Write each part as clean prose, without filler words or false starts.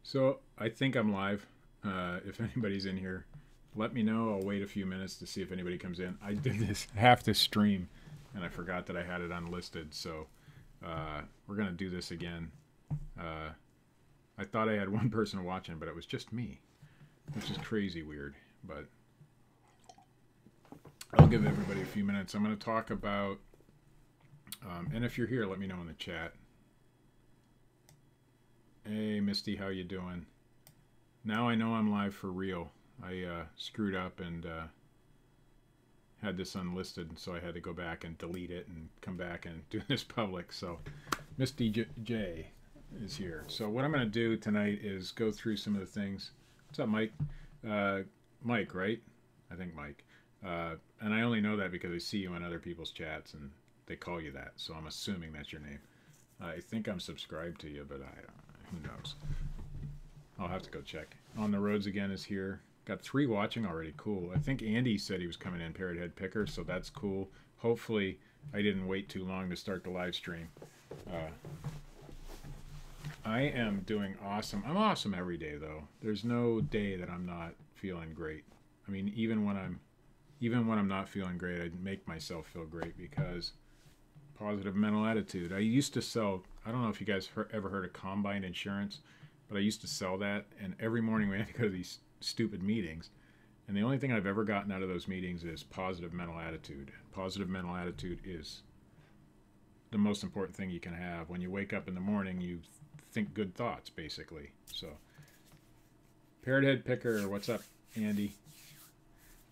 So I think I'm live. If anybody's in here, let me know. I'll wait a few minutes to see if anybody comes in. I did this half the stream, and I forgot that I had it unlisted. So we're gonna do this again. I thought I had one person watching, but it was just me, which is crazy weird. But I'll give everybody a few minutes. I'm gonna talk about, and if you're here, let me know in the chat. Hey Misty, how you doing? Now I know I'm live for real. I screwed up and had this unlisted, so I had to go back and delete it and come back and do this public. So Misty J is here. So what I'm going to do tonight is go through some of the things. What's up, Mike? Mike, right? I think Mike. And I only know that because I see you in other people's chats and they call you that. So I'm assuming that's your name. I think I'm subscribed to you, but who knows? I'll have to go check. On the Roads Again is here. Got 3 watching already. Cool. I think Andy said he was coming in, Parrot Head Picker, so that's cool. Hopefully I didn't wait too long to start the live stream. I am doing awesome. I'm awesome every day though. There's no day that I'm not feeling great. I mean, even when I'm not feeling great, I make myself feel great because positive mental attitude. I used to sell, I don't know if you guys ever heard of Combine Insurance, but I used to sell that, and every morning we had to go to these stupid meetings, and the only thing I've ever gotten out of those meetings is positive mental attitude. Positive mental attitude is the most important thing you can have. When you wake up in the morning, you think good thoughts, basically. So, Parrot Head Picker, what's up, Andy?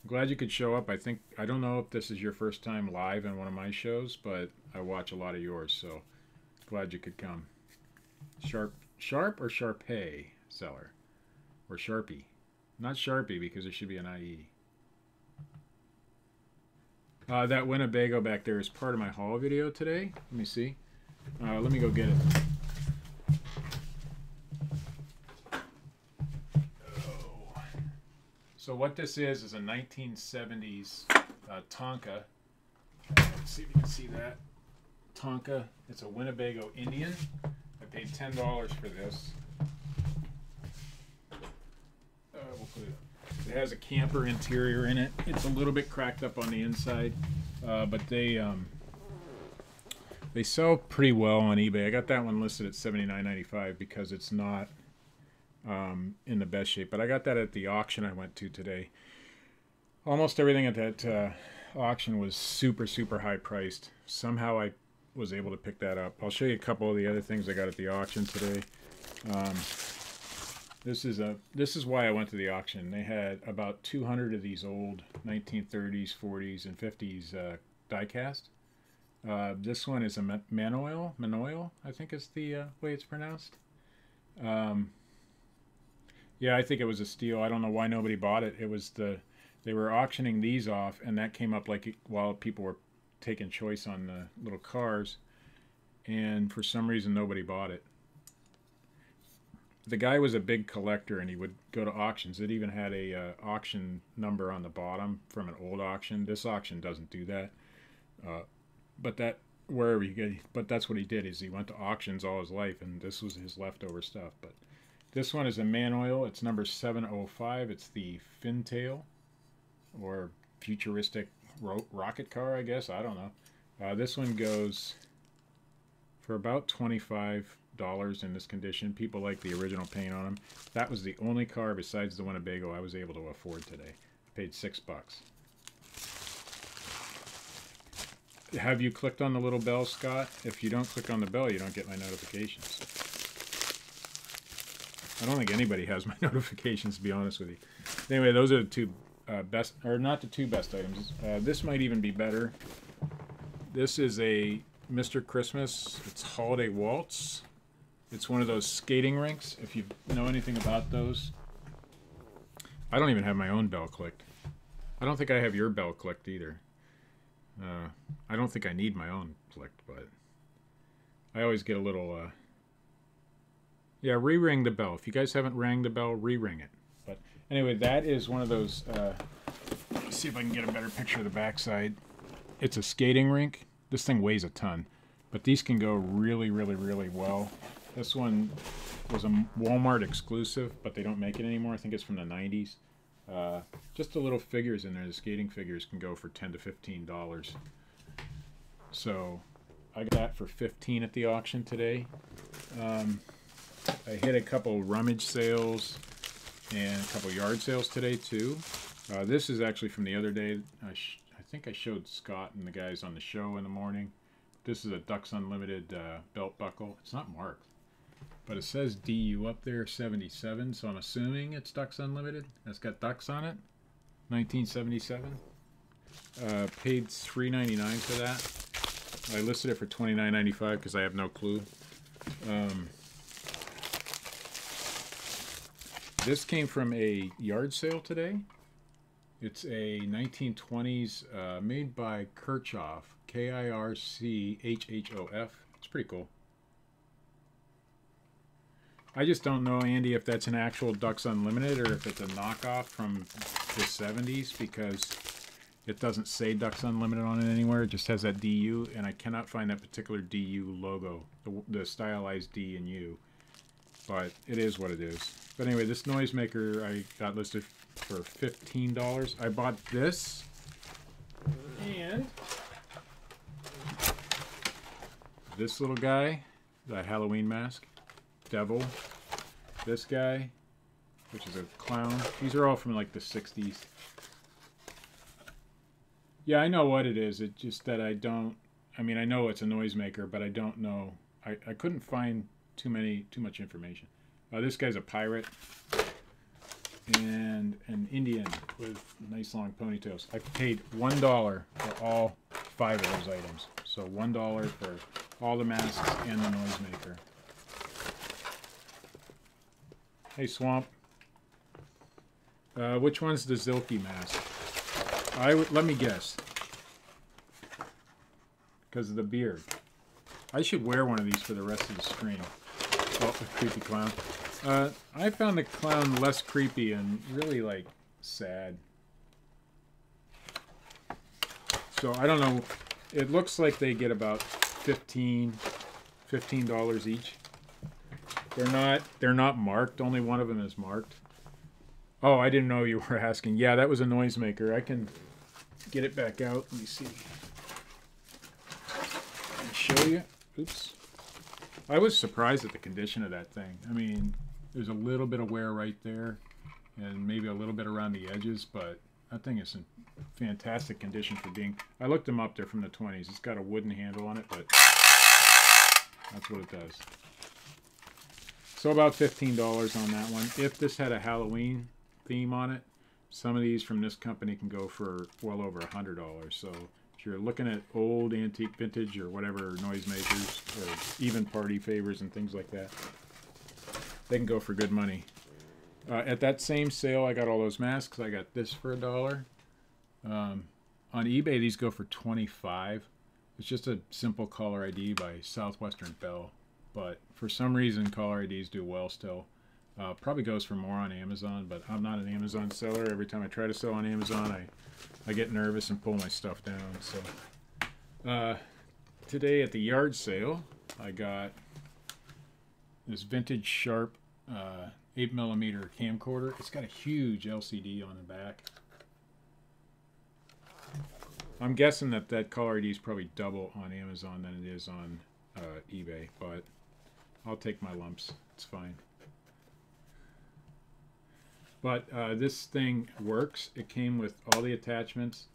I'm glad you could show up. I don't know if this is your first time live in one of my shows, but I watch a lot of yours, so glad you could come. Sharp or Sharpay seller? Or Sharpie? Not Sharpie because there should be an IE. That Winnebago back there is part of my haul video today. Let me see. Let me go get it. Oh. So what this is a 1970s Tonka. Let's see if you can see that. Tonka. It's a Winnebago Indian. I paid $10 for this. We'll put it up. It has a camper interior in it. It's a little bit cracked up on the inside, but they sell pretty well on eBay. I got that one listed at $79.95 because it's not in the best shape. But I got that at the auction I went to today. Almost everything at that auction was super high priced. Somehow I was able to pick that up. I'll show you a couple of the other things I got at the auction today. This is why I went to the auction. They had about 200 of these old 1930s, 40s, and 50s die-cast. This one is a Manoil, I think is the way it's pronounced. Yeah, I think it was a steal. I don't know why nobody bought it. They were auctioning these off, and that came up like while people were taking choice on the little cars, and for some reason nobody bought it. The guy was a big collector, and he would go to auctions. It even had a auction number on the bottom from an old auction. This auction doesn't do that, but that's what he did. Is he went to auctions all his life, and this was his leftover stuff. But this one is a Manoil. It's number 705. It's the Fintail, or futuristic rocket car, I guess. I don't know. This one goes for about $25 in this condition. People like the original paint on them. That was the only car besides the Winnebago I was able to afford today. I paid $6. Have you clicked on the little bell, Scott? If you don't click on the bell, you don't get my notifications. I don't think anybody has my notifications, to be honest with you. Anyway, those are the two best, or not the two best items. This might even be better. This is a Mr. Christmas. It's Holiday Waltz. It's one of those skating rinks, if you know anything about those. I don't even have my own bell clicked. I don't think I have your bell clicked either. I don't think I need my own clicked, but I always get a little... yeah, re-ring the bell. If you guys haven't rang the bell, re-ring it. But anyway, that is one of those... let's see if I can get a better picture of the backside. It's a skating rink. This thing weighs a ton, but these can go really well. This one was a Walmart exclusive, but they don't make it anymore. I think it's from the 90s. Just the little figures in there. The skating figures can go for $10 to $15. So I got that for $15 at the auction today. I hit a couple rummage sales and a couple yard sales today too. This is actually from the other day. I think I showed Scott and the guys on the show in the morning. This is a Ducks Unlimited belt buckle. It's not marked, but it says DU up there, 77, so I'm assuming it's Ducks Unlimited. It's got ducks on it, 1977. Paid $3.99 for that. I listed it for $29.95 because I have no clue. This came from a yard sale today. It's a 1920s made by Kirchhoff, Kirchhoff. It's pretty cool. I just don't know, Andy, if that's an actual Ducks Unlimited or if it's a knockoff from the 70s, because it doesn't say Ducks Unlimited on it anywhere. It just has that DU, and I cannot find that particular DU logo, the stylized D and U. But it is what it is. But anyway, this noisemaker I got listed for $15. I bought this and this little guy, the Halloween mask, devil. This guy, which is a clown. These are all from like the 60s. Yeah, I know what it is. It's just that I mean, I know it's a noisemaker, but I don't know. I couldn't find too much information. This guy's a pirate and an Indian with nice long ponytails. I paid $1 for all 5 of those items. So $1 for all the masks and the noisemaker. Hey, Swamp. Which one's the Zilke mask? Let me guess. Because of the beard. I should wear one of these for the rest of the stream. Oh, a creepy clown. I found the clown less creepy and really, like, sad. So, I don't know. It looks like they get about $15 each. They're not marked. Only one of them is marked. Oh, I didn't know you were asking. Yeah, that was a noisemaker. I can get it back out. Let me see. Let me show you. Oops. I was surprised at the condition of that thing. I mean, there's a little bit of wear right there and maybe a little bit around the edges, but that thing is in fantastic condition for being... I looked them up. They're from the 20s. It's got a wooden handle on it, but that's what it does. So about $15 on that one. If this had a Halloween theme on it, some of these from this company can go for well over $100. So if you're looking at old antique vintage or whatever noisemakers or even party favors and things like that, they can go for good money. At that same sale, I got all those masks. I got this for $1. On eBay, these go for $25. It's just a simple caller ID by Southwestern Bell. But for some reason, caller IDs do well still. Probably goes for more on Amazon, but I'm not an Amazon seller. Every time I try to sell on Amazon, I get nervous and pull my stuff down. So today at the yard sale, I got this vintage Sharp 8mm camcorder. It's got a huge LCD on the back. I'm guessing that caller ID is probably double on Amazon than it is on eBay, but I'll take my lumps. It's fine. But this thing works. It came with all the attachments.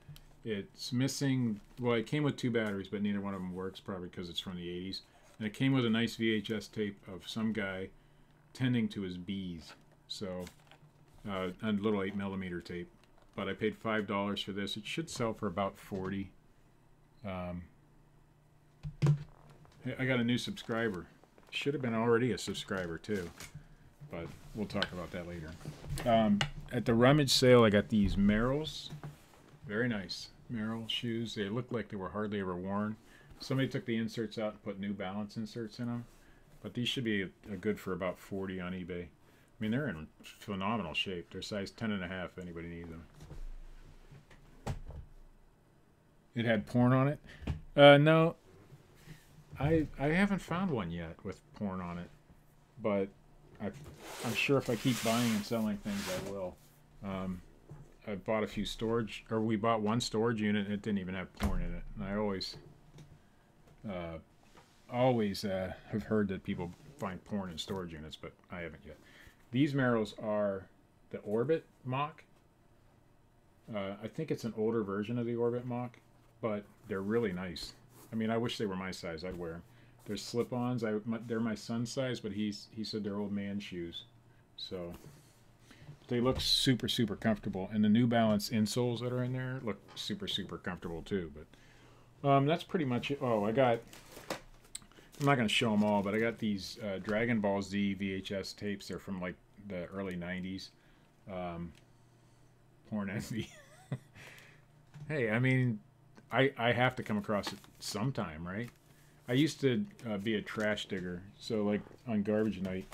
It's missing... Well, it came with 2 batteries, but neither one of them works, probably because it's from the 80s. And it came with a nice VHS tape of some guy tending to his bees. So, a little 8mm tape. But I paid $5 for this. It should sell for about $40. Hey, I got a new subscriber. Should have been already a subscriber too, but we'll talk about that later. At the rummage sale, I got these Merrells. Very nice Merrell shoes. They look like they were hardly ever worn. Somebody took the inserts out and put New Balance inserts in them, but these should be a good for about $40 on eBay. I mean, they're in phenomenal shape. They're size 10.5 if anybody needs them. It had porn on it. No. I haven't found one yet with porn on it. but I'm sure if I keep buying and selling things, I will. I bought a few storage, or we bought one storage unit, and it didn't even have porn in it. And I always have heard that people find porn in storage units, but I haven't yet. These Merrills are the Orbit Mock. I think it's an older version of the Orbit Mock, but they're really nice. I mean, I wish they were my size. I'd wear them. They're slip-ons. They're my son's size, but he said they're old man shoes. So they look super, super comfortable. And the New Balance insoles that are in there look super, super comfortable too. But that's pretty much it. Oh, I'm not going to show them all, but I got these Dragon Ball Z VHS tapes. They're from like the early 90s. Porn envy. Hey, I mean, I have to come across it sometime, right? I used to be a trash digger. So like on garbage night,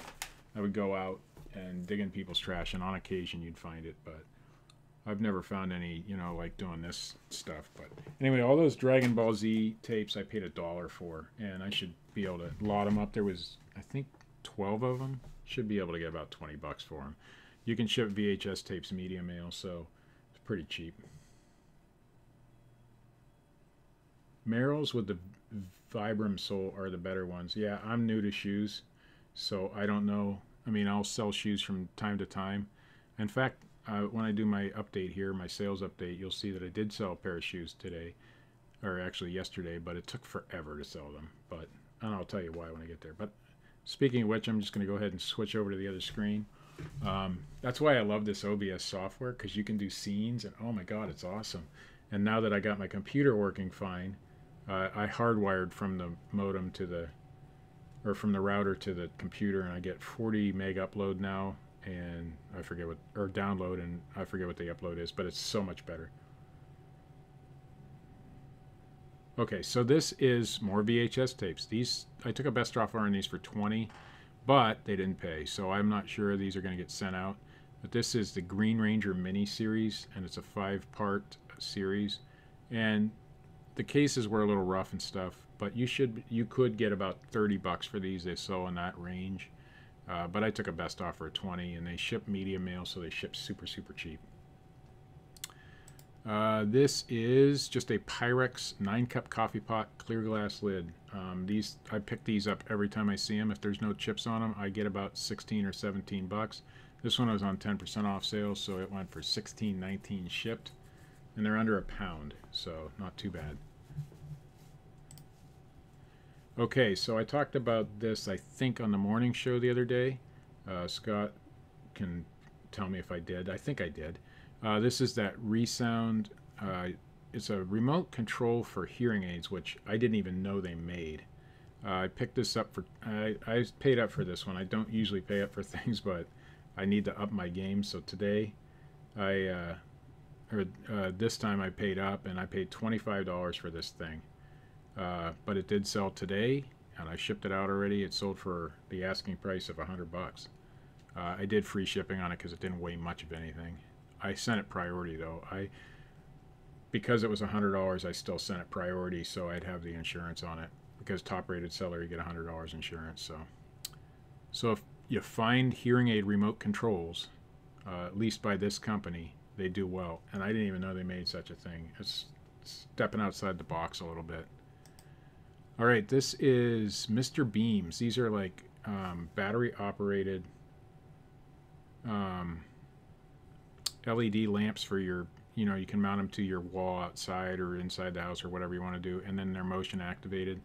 I would go out and dig in people's trash, and on occasion you'd find it, but I've never found any, like doing this stuff. But anyway, all those Dragon Ball Z tapes I paid $1 for, and I should be able to lot them up. There was, I think, 12 of them. Should be able to get about $20 for them. You can ship VHS tapes media mail, so it's pretty cheap. Merrills with the Vibram sole are the better ones. Yeah, I'm new to shoes, so I don't know. I mean, I'll sell shoes from time to time. In fact, when I do my update here, my sales update, you'll see that I did sell a pair of shoes today, or actually yesterday, but it took forever to sell them. But and I'll tell you why when I get there. But speaking of which, I'm just going to go ahead and switch over to the other screen. That's why I love this OBS software, because you can do scenes, and oh my god, it's awesome. And now that I got my computer working fine, I hardwired from the modem to the, or from the router to the computer, and I get 40 meg upload now, and I forget what, or download, and I forget what the upload is, but it's so much better. Okay, so this is more VHS tapes. These, I took a best offer on these for 20, but they didn't pay, so I'm not sure these are going to get sent out. But this is the Green Ranger mini series, and it's a 5-part series, and the cases were a little rough and stuff, but you could get about $30 for these. They sell in that range, but I took a best offer of 20, and they ship media mail, so they ship super, super cheap. This is just a Pyrex 9-cup coffee pot, clear glass lid. I pick these up every time I see them. If there's no chips on them, I get about 16 or 17 bucks. This one was on 10% off sale, so it went for $16.19 shipped, and they're under £1, so not too bad. Okay, so I talked about this, I think, on the morning show the other day. Scott can tell me if I did. I think I did. This is that ReSound. It's a remote control for hearing aids, which I didn't even know they made. I picked this up for, I paid up for this one. I don't usually pay up for things, but I need to up my game. So today, this time I paid up, and I paid $25 for this thing. But it did sell today, and I shipped it out already. It sold for the asking price of $100. I did free shipping on it because it didn't weigh much of anything. I sent it priority though. Because it was $100, I still sent it priority, so I'd have the insurance on it. Because top-rated seller, you get $100 insurance. So if you find hearing aid remote controls, at least by this company, they do well. And I didn't even know they made such a thing. It's stepping outside the box a little bit. All right, this is Mr. Beams. These are like battery-operated LED lamps for your, you can mount them to your wall outside or inside the house or whatever you want to do, and then they're motion activated.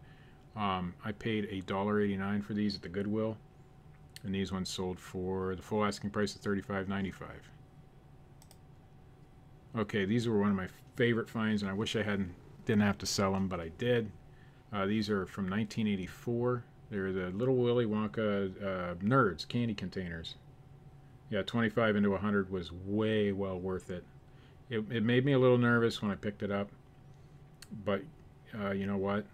I paid $1.89 for these at the Goodwill, and these ones sold for the full asking price of $35.95. Okay, these were one of my favorite finds, and I wish I didn't have to sell them, but I did. These are from 1984. They're the Little Willy Wonka Nerds candy containers. Yeah, 25 into 100 was way well worth it. It made me a little nervous when I picked it up, but you know what?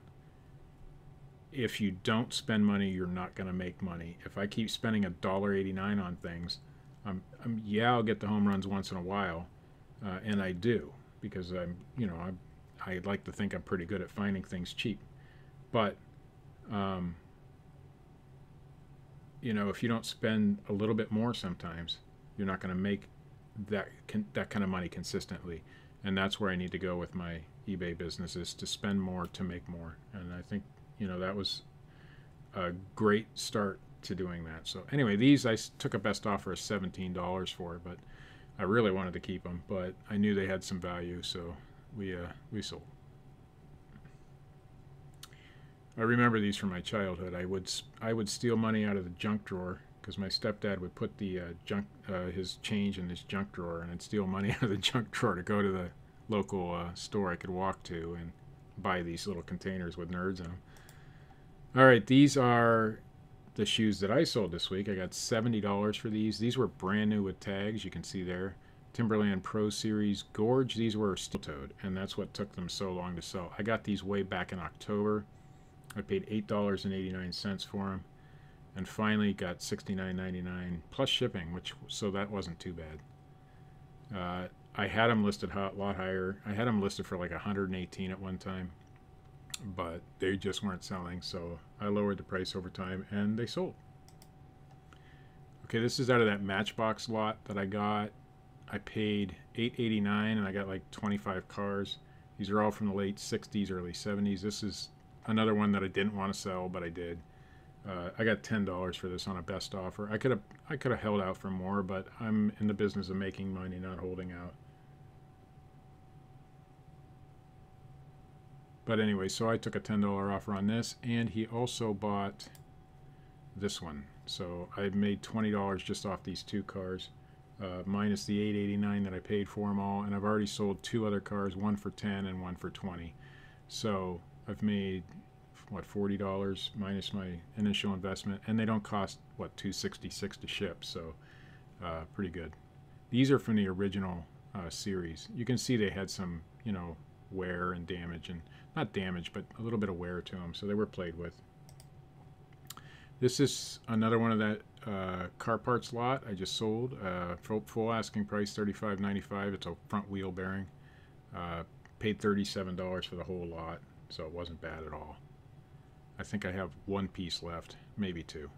If you don't spend money, you're not going to make money. If I keep spending $1.89 on things, yeah, I'll get the home runs once in a while, and I do, because I like to think I'm pretty good at finding things cheap. But you know, if you don't spend a little bit more sometimes, you're not going to make that kind of money consistently. And that's where I need to go with my eBay business, is to spend more to make more. And I think, you know, that was a great start to doing that. So anyway, these I took a best offer of $17 for, but I really wanted to keep them, but I knew they had some value, so we sold. I remember these from my childhood. I would steal money out of the junk drawer, because my stepdad would put the his change in his junk drawer, and I'd steal money out of the junk drawer to go to the local store I could walk to and buy these little containers with nerds in them. All right, these are the shoes that I sold this week. I got $70 for these. These were brand new with tags. You can see there. Timberland Pro Series Gorge. These were steel-toed, and that's what took them so long to sell. I got these way back in October. I paid $8.89 for them, and finally got $69.99 plus shipping, so that wasn't too bad. I had them listed a lot higher. I had them listed for like $118 at one time, but they just weren't selling, so I lowered the price over time, and they sold. Okay, this is out of that Matchbox lot that I got. I paid $8.89, and I got like 25 cars. These are all from the late 60s, early 70s. This is another one that I didn't want to sell, but I did. I got $10 for this on a best offer. I could have held out for more, but I'm in the business of making money, not holding out. But anyway, so I took a $10 offer on this, and he also bought this one. So I made $20 just off these two cars, minus the $8.89 that I paid for them all. And I've already sold two other cars, one for $10 and one for $20. So I've made, what, $40 minus my initial investment, and they don't cost, what, $2.66 to ship. So pretty good. These are from the original series. You can see they had some, you know, wear and damage, and not damage, but a little bit of wear to them, so they were played with. This is another one of that car parts lot I just sold. Full asking price $35.95. It's a front wheel bearing. Paid $37 for the whole lot, so it wasn't bad at all. I think I have one piece left, maybe two.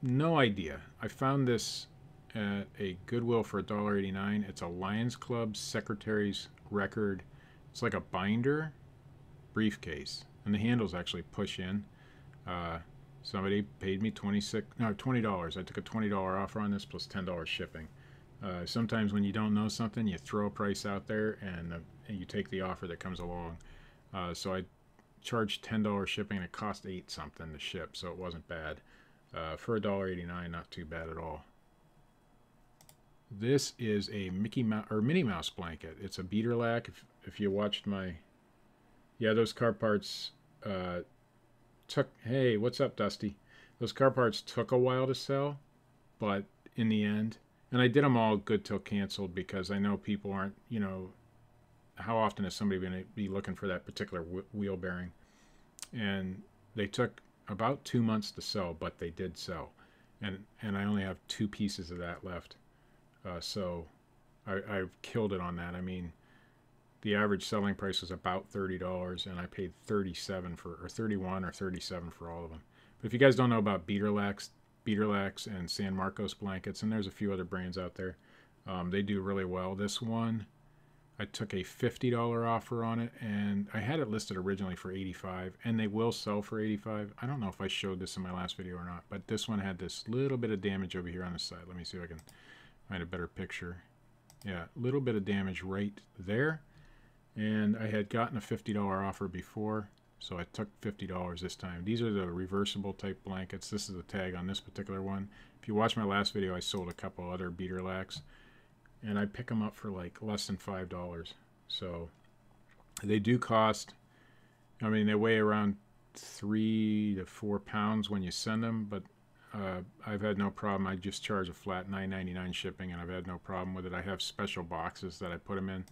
No idea. I found this at a Goodwill for $1.89. It's a Lions Club Secretary's Record. It's like a binder briefcase, and the handles actually push in. Somebody paid me $20. I took a $20 offer on this plus $10 shipping. Sometimes when you don't know something, you throw a price out there, and you take the offer that comes along. So I charged $10 shipping, and it cost $8 something to ship, so it wasn't bad. For $1.89, not too bad at all. This is a Mickey Mouse or Minnie Mouse blanket. It's a beater lack. If you watched my, yeah, those car parts took. Hey, what's up, Dusty? Those car parts took a while to sell, but in the end, and I did them all good till canceled, because I know people aren't. You know, how often is somebody going to be looking for that particular wheel bearing? And they took about 2 months to sell, but they did sell, and I only have 2 pieces of that left. So I've killed it on that. I mean, the average selling price was about $30, and I paid $37 for, or $31 or $37 for all of them. But if you guys don't know about beater lacks and San Marcos blankets, and there's a few other brands out there, they do really well. This one, I took a $50 offer on it, and I had it listed originally for $85, and they will sell for $85. I don't know if I showed this in my last video or not, but this one had this little bit of damage over here on the side. Let me see if I can find a better picture. Yeah, a little bit of damage right there. And I had gotten a $50 offer before, so I took $50 this time. These are the reversible type blankets. This is the tag on this particular one. If you watch my last video, I sold a couple other beater lacks, and I pick them up for like less than $5. So they do cost, I mean, they weigh around 3 to 4 pounds when you send them, but I've had no problem. I just charge a flat $9.99 shipping, and I've had no problem with it. I have special boxes that I put them in.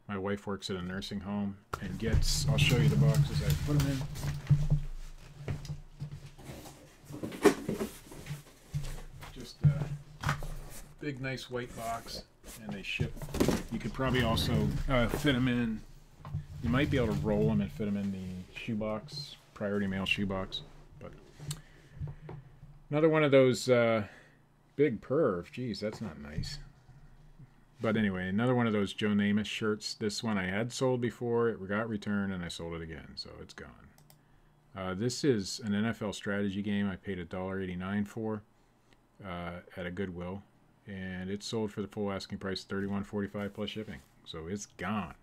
My wife works at a nursing home and gets, I'll show you the boxes I put them in. Just a big, nice white box, and they ship. You could probably also fit them in, you might be able to roll them and fit them in the shoebox, Priority Mail shoebox. But Another one of those big perv. Jeez, that's not nice. But anyway, another one of those Joe Namath shirts. This one I had sold before. It got returned, and I sold it again, so it's gone. This is an NFL strategy game I paid $1.89 for at a Goodwill, and it sold for the full asking price, $31.45 plus shipping. So it's gone.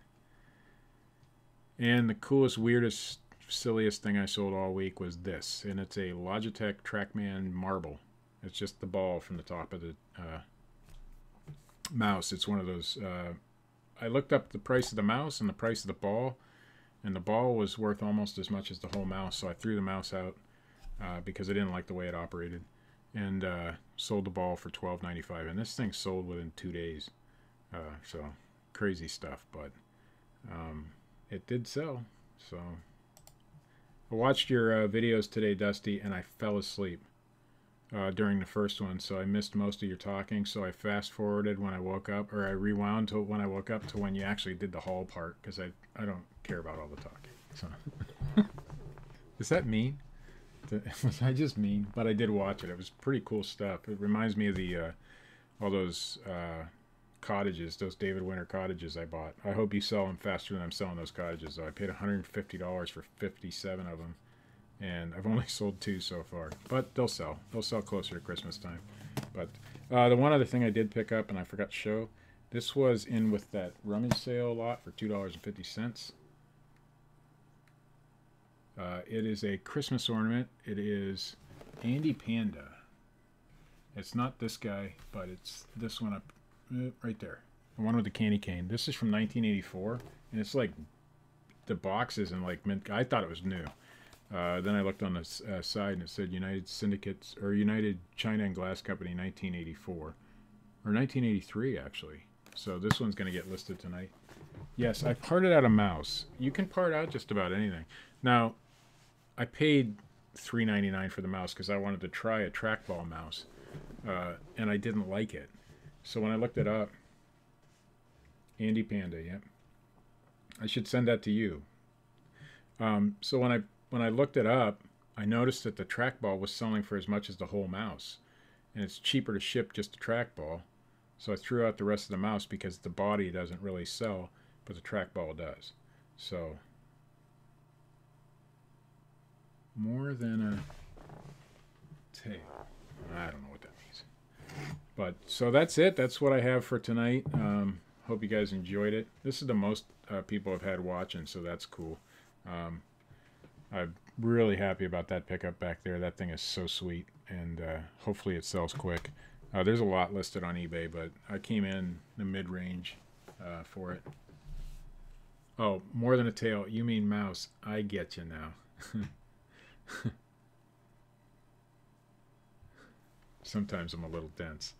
And the coolest, weirdest, silliest thing I sold all week was this, and it's a Logitech TrackMan marble. It's just the ball from the top of the mouse. It's one of those. I looked up the price of the mouse and the price of the ball, and the ball was worth almost as much as the whole mouse. So I threw the mouse out because I didn't like the way it operated, and sold the ball for $12.95. And this thing sold within 2 days. So crazy stuff, but it did sell. So I watched your videos today, Dusty, and I fell asleep during the first one, so I missed most of your talking. So I fast forwarded when I woke up, or I rewound to when I woke up to when you actually did the haul part, because I don't care about all the talking. So is that mean? Was I just mean? But I did watch it. It was pretty cool stuff. It reminds me of the all those cottages, those David Winter cottages I bought. I hope you sell them faster than I'm selling those cottages, though. I paid $150 for 57 of them, and I've only sold 2 so far. But they'll sell. They'll sell closer to Christmas time. But the one other thing I did pick up, and I forgot to show, this was in with that rummage sale lot for $2.50. It is a Christmas ornament. It is Andy Panda. It's not this guy, but it's this one up right there. The one with the candy cane. This is from 1984, and it's like the box isn't like mint. I thought it was new. Then I looked on the side, and it said United Syndicates, or United China and Glass Company, 1984. Or 1983, actually. So this one's going to get listed tonight. Yes, I parted out a mouse. You can part out just about anything. Now, I paid $3.99 for the mouse because I wanted to try a trackball mouse, and I didn't like it. So when I looked it up, Andy Panda, yeah, I should send that to you. So when I looked it up, I noticed that the trackball was selling for as much as the whole mouse, and it's cheaper to ship just a trackball. So I threw out the rest of the mouse because the body doesn't really sell, but the trackball does. So more than a tail. I don't know what that means. But so that's it. That's what I have for tonight. Hope you guys enjoyed it. This is the most people have had watching, so that's cool. I'm really happy about that pickup back there. That thing is so sweet, and hopefully it sells quick. There's a lot listed on eBay, but I came in the mid-range for it. Oh, more than a tail. You mean mouse. I get you now. Sometimes I'm a little dense.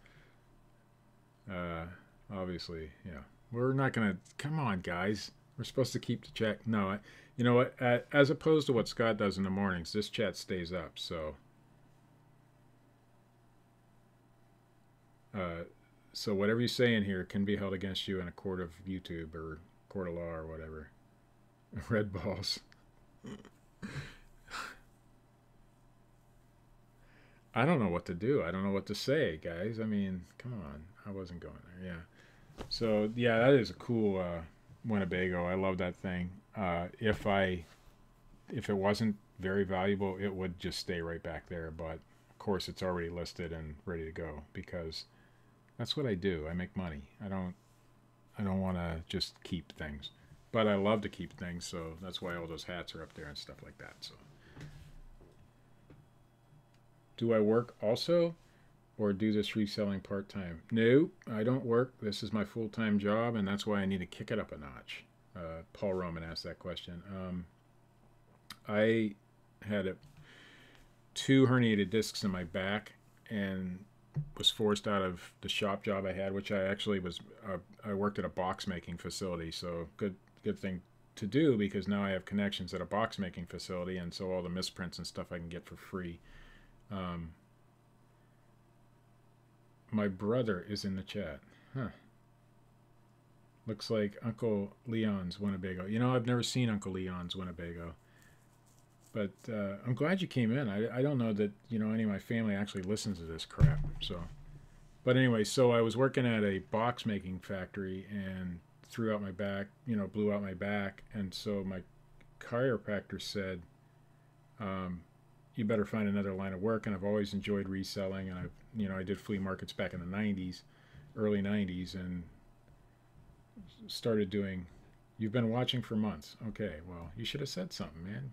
Obviously, yeah. We're not going to... Come on, guys. We're supposed to keep the chat. No, you know what? As opposed to what Scott does in the mornings, this chat stays up, so... So whatever you say in here can be held against you in a court of YouTube or court of law or whatever. Red balls. I don't know what to do. I don't know what to say, guys. I mean, come on. I wasn't going there. Yeah. So, yeah, that is a cool Winnebago. I love that thing. If it wasn't very valuable, it would just stay right back there. But, of course, it's already listed and ready to go because that's what I do. I make money. I don't want to just keep things. But I love to keep things, so that's why all those hats are up there and stuff like that. So, do I work also or do this reselling part-time? No, I don't work. This is my full-time job, and that's why I need to kick it up a notch. Paul Roman asked that question. I had 2 herniated discs in my back and was forced out of the shop job I had, which I actually was, I worked at a box making facility, so good thing to do because now I have connections at a box making facility, and so all the misprints and stuff I can get for free. My brother is in the chat. Huh. Looks like Uncle Leon's Winnebago. You know, I've never seen Uncle Leon's Winnebago. But I'm glad you came in. I don't know that any of my family actually listens to this crap. So, but anyway, so I was working at a box making factory and threw out my back. Blew out my back, and so my chiropractor said, "You better find another line of work." And I've always enjoyed reselling, and I did flea markets back in the '90s, early '90s, and started doing. You've been watching for months. Okay, well, you should have said something, man.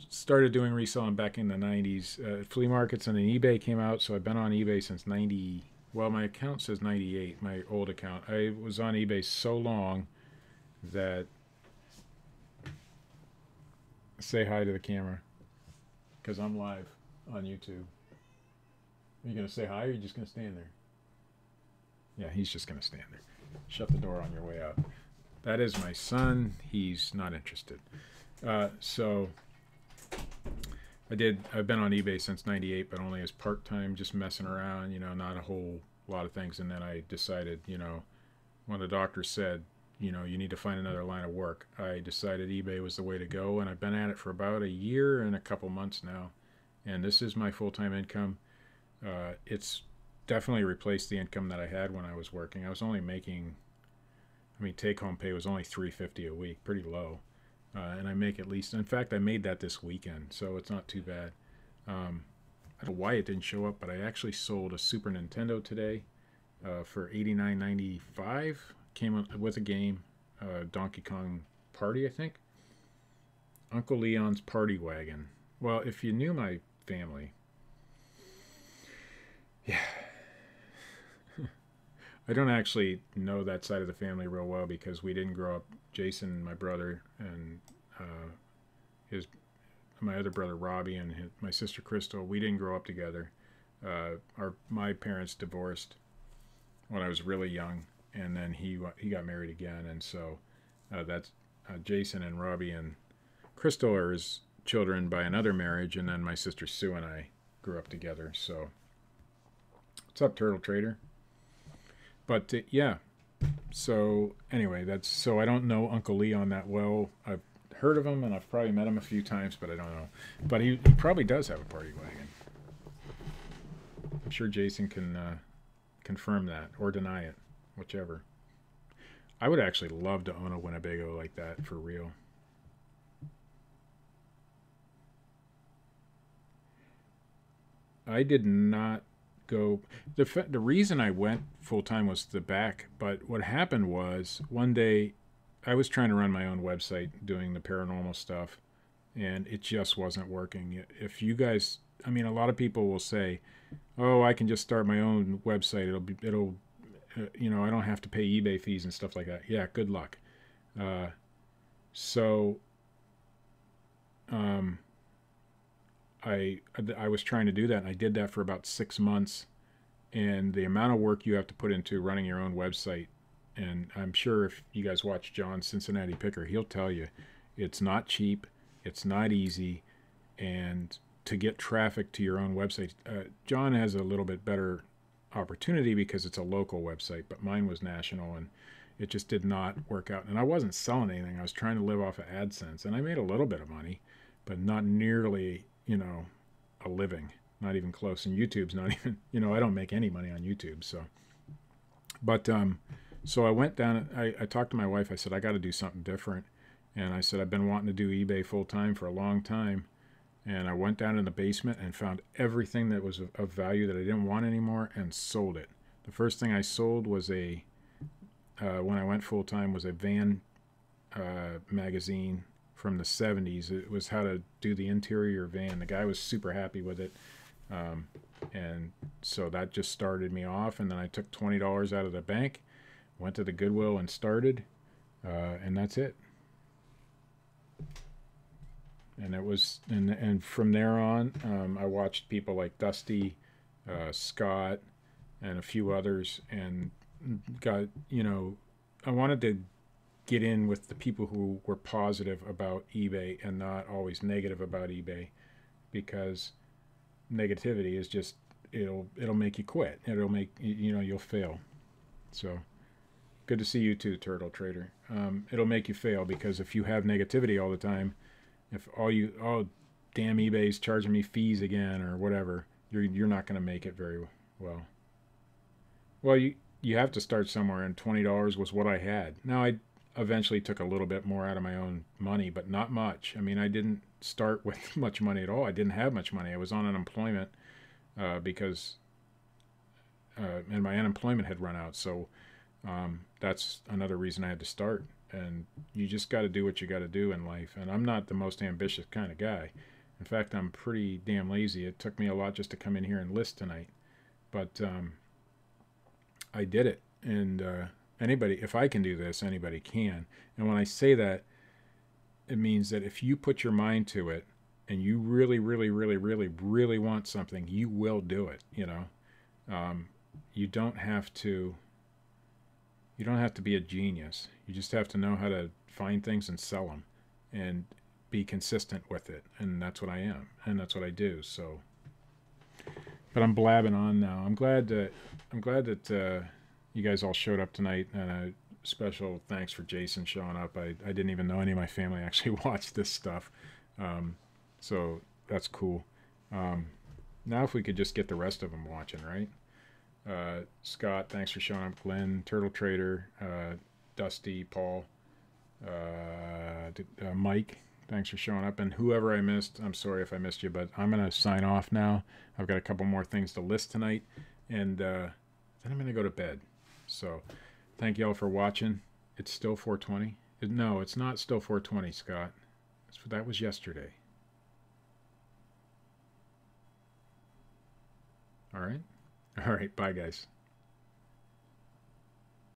Started doing reselling back in the 90s. Flea markets and then eBay came out, so I've been on eBay since 90. Well, my account says 98, my old account. I was on eBay so long that. Say hi to the camera, because I'm live on YouTube. Are you going to say hi, or are you just going to stand there? Yeah, he's just going to stand there. Shut the door on your way out. That is my son. He's not interested. So I've been on eBay since 98, but only as part-time, just messing around, not a whole lot of things. And then I decided, when the doctor said, you need to find another line of work, I decided eBay was the way to go. And I've been at it for about a year and a couple months now. And this is my full-time income. It's definitely replaced the income that I had when I was working. I was only making, take-home pay was only $350 a week, pretty low. And I make at least, in fact, I made that this weekend, so it's not too bad. I don't know why it didn't show up, but I actually sold a Super Nintendo today for $89.95. Came with a game, Donkey Kong Party, I think. Uncle Leon's Party Wagon. Well, if you knew my family, yeah. I don't actually know that side of the family real well because we didn't grow up. Jason, my brother, and my other brother Robbie and my sister Crystal, we didn't grow up together. My parents divorced when I was really young, and then he got married again, and so that's Jason and Robbie and Crystal are his children by another marriage, and then my sister Sue and I grew up together. So, what's up, Turtle Trader? But yeah, so anyway, so I don't know Uncle Leon that well. I've heard of him and I've probably met him a few times, but I don't know. But he probably does have a party wagon. I'm sure Jason can confirm that or deny it, whichever. I would actually love to own a Winnebago like that for real. I did not go. The reason I went full time was the back, but what happened was one day I was trying to run my own website doing the paranormal stuff, and it just wasn't working. If you guys, a lot of people will say, "Oh, I can just start my own website. It'll I don't have to pay eBay fees and stuff like that." Yeah, good luck. So I was trying to do that, and I did that for about 6 months. And the amount of work you have to put into running your own website, and I'm sure if you guys watch John Cincinnati Picker, he'll tell you it's not cheap, it's not easy, and to get traffic to your own website, John has a little bit better opportunity because it's a local website, but mine was national, and it just did not work out. And I wasn't selling anything. I was trying to live off of AdSense, and I made a little bit of money, but not nearly, a living. Not even close. And YouTube's not even, I don't make any money on YouTube. So, but, so I went down, I talked to my wife. I said, I got to do something different. And I said, I've been wanting to do eBay full time for a long time. And I went down in the basement and found everything that was of value that I didn't want anymore and sold it. The first thing I sold was when I went full time, was a van magazine from the 70s. It was how to do the interior van. The guy was super happy with it. And so that just started me off. And then I took $20 out of the bank, went to the Goodwill and started, and that's it. And it was, and from there on, I watched people like Dusty, Scott, and a few others, and got, I wanted to get in with the people who were positive about eBay and not always negative about eBay, because negativity is just, it'll make you quit. It'll make, you'll fail. So Good to see you too, Turtle Trader. It'll make you fail, because if you have negativity all the time, if oh, damn, eBay's charging me fees again or whatever, you're not going to make it very well. Well, you have to start somewhere, and $20 was what I had. Now I eventually took a little bit more out of my own money, but not much. I mean, I didn't start with much money at all. I didn't have much money. I was on unemployment because and my unemployment had run out. So that's another reason I had to start. And you just got to do what you got to do in life. And I'm not the most ambitious kind of guy. In fact, I'm pretty damn lazy. It took me a lot just to come in here and list tonight. But I did it. And anybody, if I can do this, anybody can. And when I say that, it means that if you put your mind to it and you really, really, really, really, really want something, you will do it. You know, you don't have to be a genius. You just have to know how to find things and sell them and be consistent with it. And that's what I am. And that's what I do. So, but I'm blabbing on now. I'm glad that you guys all showed up tonight. And a special thanks for Jason showing up. I didn't even know any of my family actually watched this stuff. So that's cool. Now if we could just get the rest of them watching, right? Scott, thanks for showing up. Glenn, Turtle Trader, Dusty, Paul, Mike, thanks for showing up. And whoever I missed, I'm sorry if I missed you, but I'm going to sign off now. I've got a couple more things to list tonight, and then I'm going to go to bed. So thank you all for watching. It's still 4:20. No, it's not still 4:20, Scott. That was yesterday. All right. All right. Bye, guys.